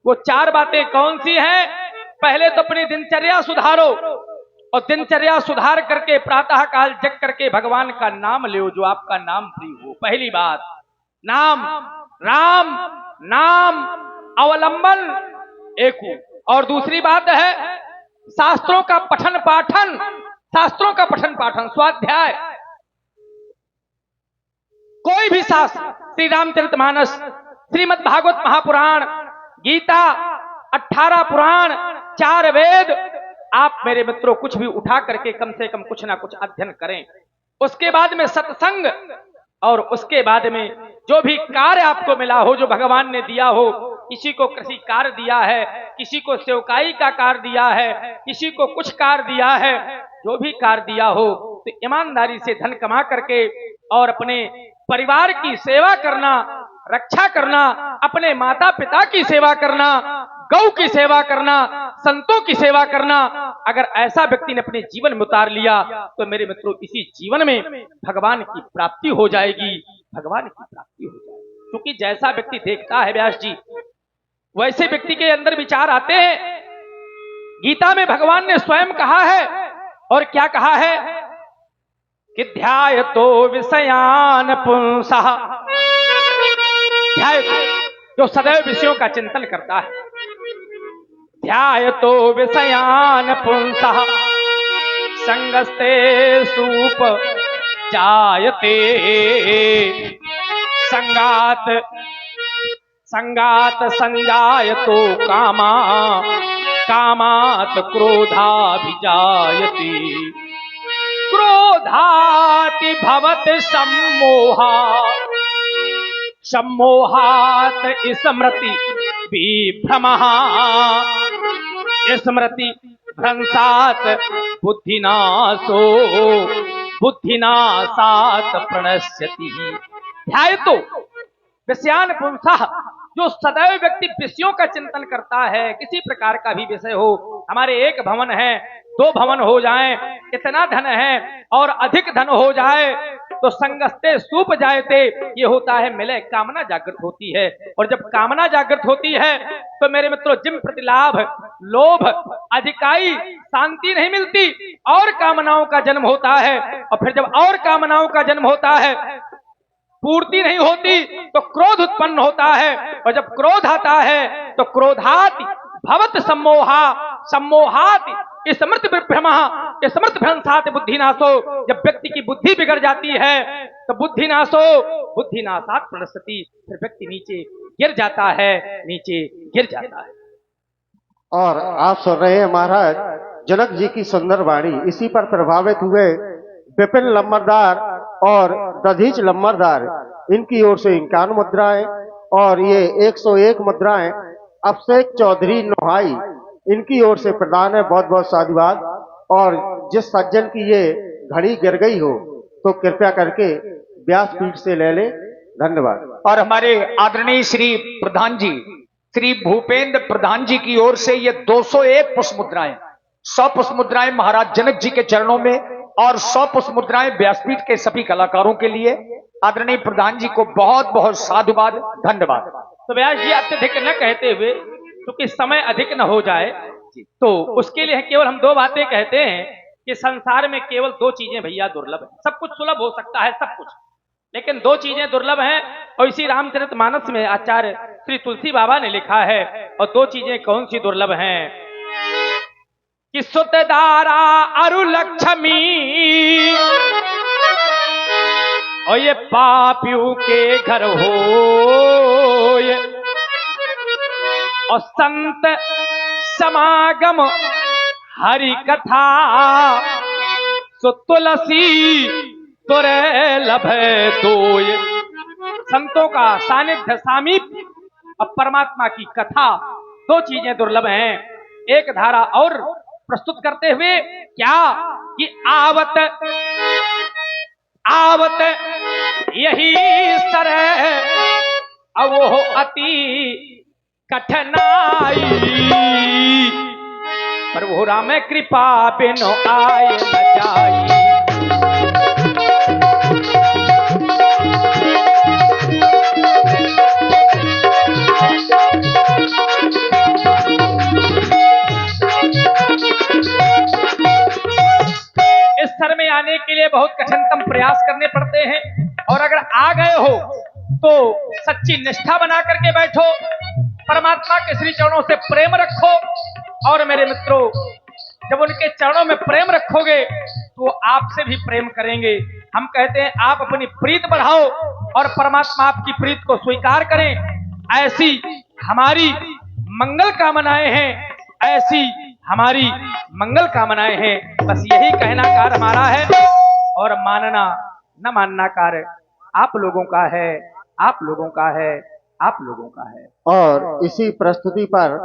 वो चार बातें कौन सी हैं? पहले तो अपनी दिनचर्या सुधारो, और दिनचर्या सुधार करके प्रातः काल जग करके भगवान का नाम लो, जो आपका नाम प्रिय हो। पहली बात नाम, राम नाम अवलंबन एक हो। और दूसरी बात है शास्त्रों का पठन पाठन, शास्त्रों का पठन पाठन, स्वाध्याय। कोई भी शास्त्र, श्री रामचरितमानस, श्रीमद् भागवत महापुराण, गीता, 18 पुराण, 4 वेद, आप मेरे मित्रों कुछ भी उठा करके कम से कम कुछ ना कुछ अध्ययन करें। उसके बाद में सत्संग, और उसके बाद में जो भी कार्य आपको मिला हो, जो भगवान ने दिया हो, किसी को कृषि कार्य दिया है, किसी को सेवकाई का कार्य दिया है, किसी को कुछ कार्य दिया है, जो भी कार्य दिया हो तो ईमानदारी से धन कमा करके और अपने परिवार की सेवा करना, रक्षा करना, अपने माता पिता की सेवा करना, गौ की सेवा करना, संतों की सेवा करना। अगर ऐसा व्यक्ति ने अपने जीवन में उतार लिया तो मेरे मित्रों इसी जीवन में भगवान की प्राप्ति हो जाएगी, भगवान की प्राप्ति हो जाएगी। क्योंकि जैसा व्यक्ति देखता है व्यास जी, वैसे व्यक्ति के अंदर विचार आते हैं। गीता में भगवान ने स्वयं कहा है, और क्या कहा है कि ध्यायतो विषयान पुंसः, जो सदैव विषयों का चिंतन करता है। ध्यायतो विषयान पुंसः संगस्ते सूप जायते, संगात संगात संजायतो कामा, कामात क्रोधाभिजायते, क्रोधाति भवत सम्मोहा, सम्मोहात स्मृति विभ्रमः, स्मृति भ्रंशात बुद्धिनाशो, बुद्धिनाशात प्रणश्यति। ध्यायतो विषयान पुंसः, जो सदैव व्यक्ति विषयों का चिंतन करता है, किसी प्रकार का भी विषय हो, हमारे एक भवन है, 2 भवन हो जाएं, इतना धन है और अधिक धन हो जाए तो संगस्ते सूप जायते, ये होता है मिले, कामना जागृत होती है। और जब कामना जागृत होती है तो मेरे मित्रों जिम प्रतिलाभ, लोभ, अधिकाई, शांति नहीं मिलती, और कामनाओं का जन्म होता है। और फिर जब और कामनाओं का जन्म होता है, पूर्ति नहीं होती तो क्रोध उत्पन्न होता है, और जब क्रोध आता है तो क्रोधाति भवत सम्मोहा, सम्मोहाति स्मृति विभ्रमः, स्मृति भ्रंशात बुद्धिनाशो, जब व्यक्ति की बुद्धि बिगड़ जाती है तो बुद्धिनाशो, बुद्धिनाशात प्रणश्यति, फिर व्यक्ति नीचे गिर जाता है, नीचे गिर जाता है। और आप सुन रहे हैं महाराज जनक जी की सुंदर वाणी। इसी पर प्रभावित हुए विपिन लम्बरदार और दधीच लम्बरदार, इनकी ओर से 51 मुद्राएं, और ये 101 मुद्राएं अभिषेक चौधरी नोहाई, इनकी ओर से प्रदान है। बहुत बहुत साधुवाद। और जिस सज्जन की ये घड़ी गिर गई हो तो कृपया करके व्यासपीठ से ले ले। धन्यवाद। और हमारे आदरणीय श्री प्रधान जी, श्री भूपेंद्र प्रधान जी की ओर से ये 201 पुष्प मुद्राएं, 100 पुष्प मुद्राएं महाराज जनक जी के चरणों में, और 100 पुष्प मुद्राएं व्यासपीठ के सभी कलाकारों के लिए। आदरणीय प्रधान जी को बहुत बहुत साधुवाद, धन्यवाद। तो व्यास जी अत्यधिक न कहते हुए, क्योंकि समय अधिक न हो जाए, तो उसके लिए केवल हम 2 बातें कहते हैं कि संसार में केवल 2 चीजें भैया दुर्लभ है। सब कुछ सुलभ हो सकता है, सब कुछ, लेकिन 2 चीजें दुर्लभ हैं। और इसी रामचरितमानस में आचार्य श्री तुलसी बाबा ने लिखा है, और 2 चीजें कौन सी दुर्लभ हैं कि सुतदारा अरु लक्ष्मी, और ये पापियों के घर हो, और संत समागम हरि कथा, सो तुलसी तुरे लभे दोय। संतों का सानिध्य, सामीप्य और परमात्मा की कथा, 2 चीजें दुर्लभ हैं। एक धारा और प्रस्तुत करते हुए क्या कि आवत आवत यही सरह, अब वो अति कठिनाई, पर वो राम कृपा बिनु आए न जाई। आने के लिए बहुत कठिनतम प्रयास करने पड़ते हैं, और अगर आ गए हो तो सच्ची निष्ठा बना करके बैठो, परमात्मा के श्री चरणों से प्रेम रखो। और मेरे मित्रों, जब उनके चरणों में प्रेम रखोगे तो वो आपसे भी प्रेम करेंगे। हम कहते हैं आप अपनी प्रीत बढ़ाओ और परमात्मा आपकी प्रीत को स्वीकार करें। ऐसी हमारी मंगल कामनाएं हैं, ऐसी हमारी मंगल कामनाएं हैं। बस यही कहना कार्य हमारा है, और मानना न मानना कार्य आप लोगों का है, आप लोगों का है, आप लोगों का है। और इसी प्रस्तुति पर